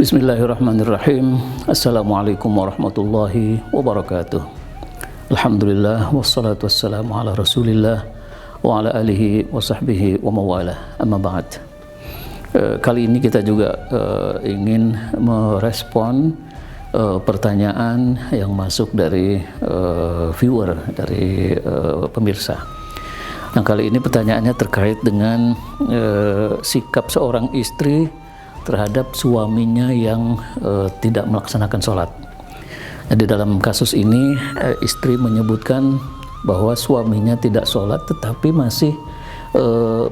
Bismillahirrahmanirrahim. Assalamualaikum warahmatullahi wabarakatuh. Alhamdulillah wassalatu wassalamu ala Rasulillah wa ala alihi wa sahbihi wa mawalah. Amma ba'd. Kali ini kita juga ingin merespon pertanyaan yang masuk dari viewer, dari pemirsa. Nah, kali ini pertanyaannya terkait dengan sikap seorang istri terhadap suaminya yang tidak melaksanakan sholat. Jadi dalam kasus ini istri menyebutkan bahwa suaminya tidak sholat tetapi masih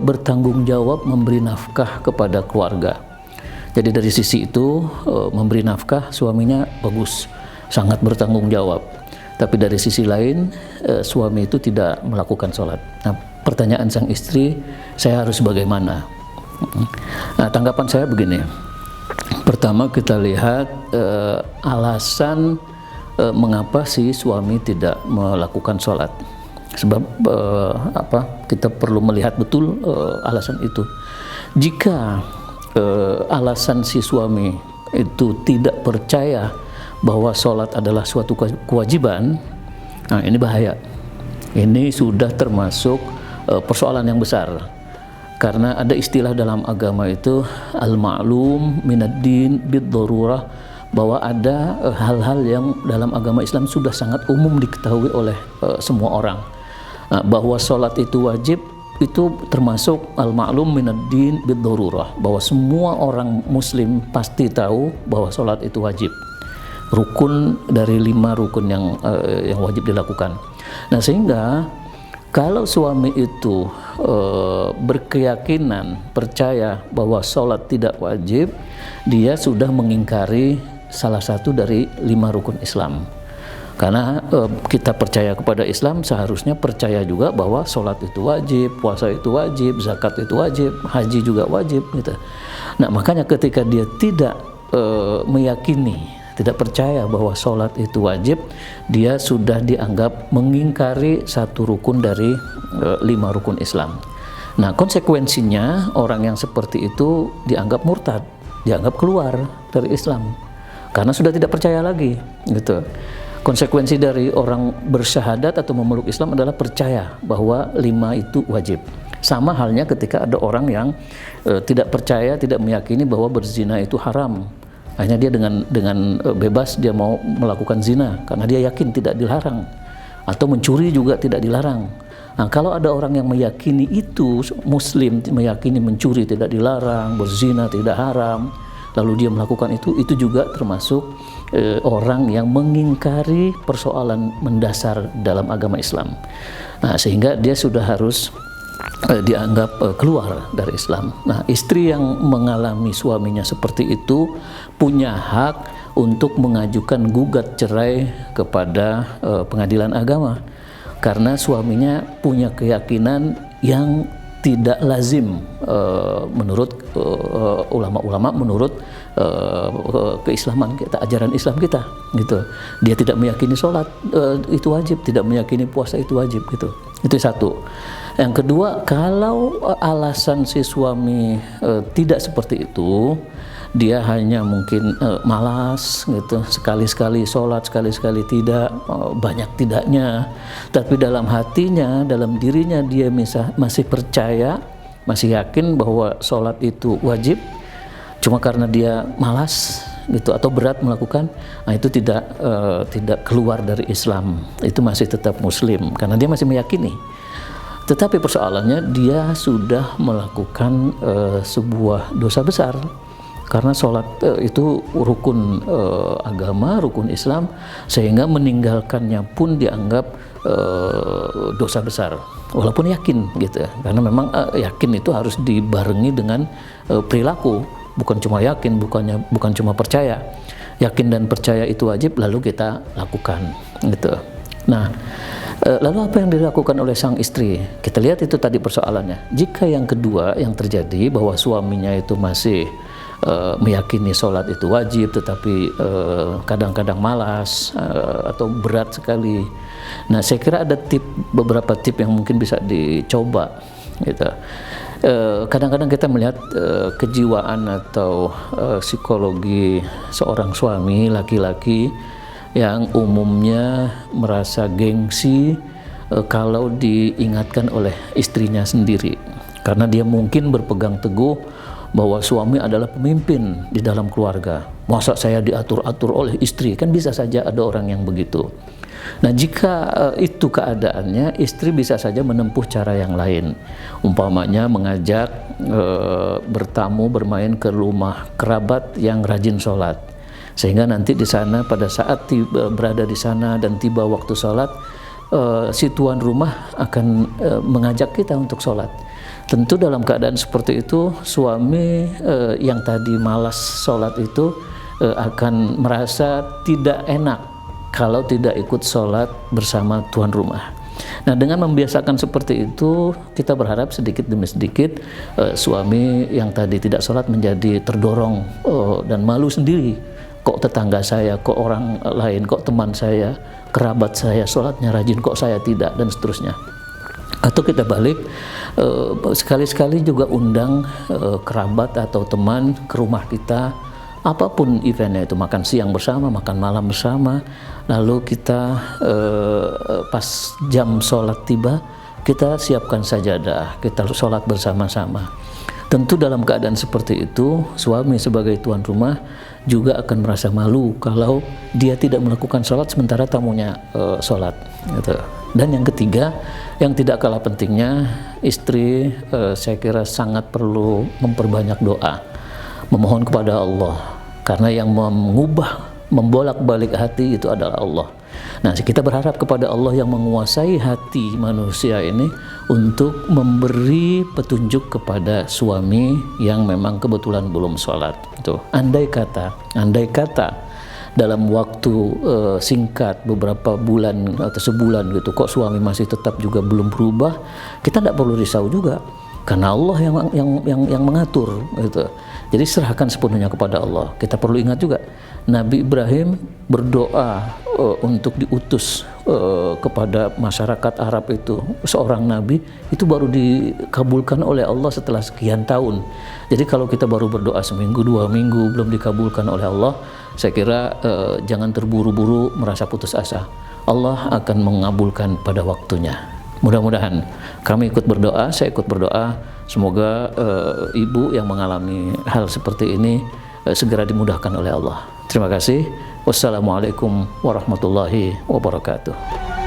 bertanggung jawab memberi nafkah kepada keluarga. Jadi dari sisi itu memberi nafkah suaminya bagus, sangat bertanggung jawab. Tapi dari sisi lain suami itu tidak melakukan sholat. Nah, pertanyaan sang istri, saya harus bagaimana? Nah, tanggapan saya begini. Pertama kita lihat alasan mengapa si suami tidak melakukan sholat. Sebab kita perlu melihat betul alasan itu. Jika alasan si suami itu tidak percaya bahwa sholat adalah suatu kewajiban, nah ini bahaya. Ini sudah termasuk persoalan yang besar. Karena ada istilah dalam agama itu al-ma'lum minad-din bid-darurah, bahwa ada hal-hal yang dalam agama Islam sudah sangat umum diketahui oleh semua orang. Bahwa sholat itu wajib, itu termasuk al-ma'lum minad-din bid-darurah, bahwa semua orang muslim pasti tahu bahwa sholat itu wajib. Rukun dari 5 rukun yang wajib dilakukan. Nah, sehingga kalau suami itu berkeyakinan, percaya bahwa sholat tidak wajib, dia sudah mengingkari salah satu dari 5 rukun Islam. Karena kita percaya kepada Islam, seharusnya percaya juga bahwa sholat itu wajib, puasa itu wajib, zakat itu wajib, haji juga wajib, gitu. Nah, makanya ketika dia tidak meyakini, tidak percaya bahwa sholat itu wajib, dia sudah dianggap mengingkari satu rukun dari 5 rukun Islam. Nah, konsekuensinya orang yang seperti itu dianggap murtad, dianggap keluar dari Islam karena sudah tidak percaya lagi, gitu. Konsekuensi dari orang bersyahadat atau memeluk Islam adalah percaya bahwa 5 itu wajib. Sama halnya ketika ada orang yang tidak percaya, tidak meyakini bahwa berzina itu haram. Hanya dia dengan bebas dia mau melakukan zina karena dia yakin tidak dilarang, atau mencuri juga tidak dilarang. Nah, kalau ada orang yang meyakini itu, muslim meyakini mencuri tidak dilarang, berzina tidak haram, lalu dia melakukan itu juga termasuk orang yang mengingkari persoalan mendasar dalam agama Islam. Nah, sehingga dia sudah harus dianggap keluar dari Islam. Nah, istri yang mengalami suaminya seperti itu punya hak untuk mengajukan gugat cerai kepada pengadilan agama, karena suaminya punya keyakinan yang tidak lazim menurut ulama-ulama, menurut keislaman kita, ajaran Islam kita, gitu. Dia tidak meyakini sholat itu wajib, tidak meyakini puasa itu wajib, gitu. Itu satu. Yang kedua, kalau alasan si suami tidak seperti itu, dia hanya mungkin malas, gitu, sekali-sekali sholat, sekali-sekali tidak, banyak tidaknya, tapi dalam hatinya, dalam dirinya dia masih percaya, masih yakin bahwa sholat itu wajib, cuma karena dia malas, gitu, atau berat melakukan, nah itu tidak keluar dari Islam, itu masih tetap muslim karena dia masih meyakini. Tetapi persoalannya dia sudah melakukan sebuah dosa besar, karena sholat itu rukun agama, rukun Islam, sehingga meninggalkannya pun dianggap dosa besar, walaupun yakin, gitu. Karena memang yakin itu harus dibarengi dengan perilaku, bukan cuma yakin, bukan cuma percaya. Yakin dan percaya itu wajib, lalu kita lakukan, gitu. Nah, lalu apa yang dilakukan oleh sang istri? Kita lihat itu tadi persoalannya. Jika yang kedua yang terjadi bahwa suaminya itu masih meyakini sholat itu wajib, tetapi kadang-kadang malas atau berat sekali. Nah, saya kira ada beberapa tip yang mungkin bisa dicoba, gitu. Kadang-kadang kita melihat kejiwaan atau psikologi seorang suami laki-laki yang umumnya merasa gengsi kalau diingatkan oleh istrinya sendiri, karena dia mungkin berpegang teguh bahwa suami adalah pemimpin di dalam keluarga. Masa saya diatur-atur oleh istri? Kan bisa saja ada orang yang begitu. Nah, jika itu keadaannya, istri bisa saja menempuh cara yang lain. Umpamanya mengajak bertamu bermain ke rumah kerabat yang rajin sholat, sehingga nanti di sana pada saat berada di sana dan tiba waktu sholat, si tuan rumah akan mengajak kita untuk sholat. Tentu dalam keadaan seperti itu, suami yang tadi malas sholat itu akan merasa tidak enak kalau tidak ikut sholat bersama tuan rumah. Nah, dengan membiasakan seperti itu, kita berharap sedikit demi sedikit suami yang tadi tidak sholat menjadi terdorong dan malu sendiri. Kok tetangga saya, kok orang lain, kok teman saya, kerabat saya sholatnya rajin, kok saya tidak, dan seterusnya. Atau kita balik, sekali-sekali juga undang kerabat atau teman ke rumah kita, apapun eventnya itu, makan siang bersama, makan malam bersama, lalu kita pas jam sholat tiba, kita siapkan sajadah, kita sholat bersama-sama. Tentu dalam keadaan seperti itu, suami sebagai tuan rumah juga akan merasa malu kalau dia tidak melakukan sholat sementara tamunya sholat, gitu. Dan yang ketiga, yang tidak kalah pentingnya, istri saya kira sangat perlu memperbanyak doa, memohon kepada Allah, karena yang mengubah, membolak-balik hati itu adalah Allah. Nah, kita berharap kepada Allah yang menguasai hati manusia ini untuk memberi petunjuk kepada suami yang memang kebetulan belum sholat. Itu andai kata dalam waktu singkat, beberapa bulan atau sebulan gitu, kok suami masih tetap juga belum berubah, kita tidak perlu risau juga, karena Allah yang mengatur gitu. Jadi serahkan sepenuhnya kepada Allah. Kita perlu ingat juga, Nabi Ibrahim berdoa untuk diutus kepada masyarakat Arab itu, seorang nabi itu baru dikabulkan oleh Allah setelah sekian tahun. Jadi kalau kita baru berdoa seminggu, 2 minggu belum dikabulkan oleh Allah, saya kira jangan terburu-buru merasa putus asa. Allah akan mengabulkan pada waktunya. Mudah-mudahan kami ikut berdoa, saya ikut berdoa, semoga ibu yang mengalami hal seperti ini segera dimudahkan oleh Allah. Terima kasih. Wassalamualaikum warahmatullahi wabarakatuh.